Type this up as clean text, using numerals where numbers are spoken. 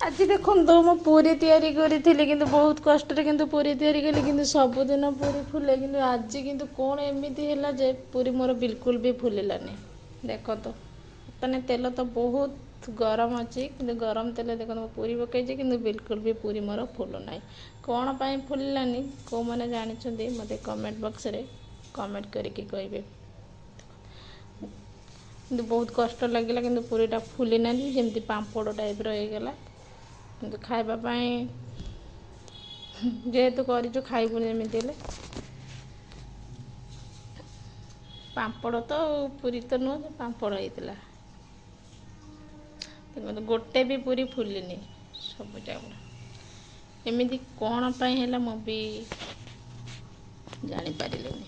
आज देखो मो पूरी तैयारी करी किंतु बहुत कष्ट किंतु पूरी तैयारी कली किंतु सबुदिन पूरी फुले किंतु आज किंतु कौन एमती है जे पूरी मोर बिल्कुल भी फुलिलानी। देख तो मैंने तेल तो बहुत गरम अच्छी कि गरम तेल देख पूरी पकई कि बिल्कुल भी पूरी मोर फुलूना कौन पाई फुलिलानी कौ मैंने जानते मत कमेंट बॉक्स रे कमेंट करके कहे। किंतु बहुत कष्ट लगे कि पूरीटा फुलीना जमी पापड़ टाइप रहीगला किंतु खावाई जेहेतु कर खाइबुनि एमती पापड़ तो पूरी तो नुह पापड़ होता गोटे भी पूरी फुलिनी सब जाक एमती कौन पाई है मु भी जानी पारिलिनी।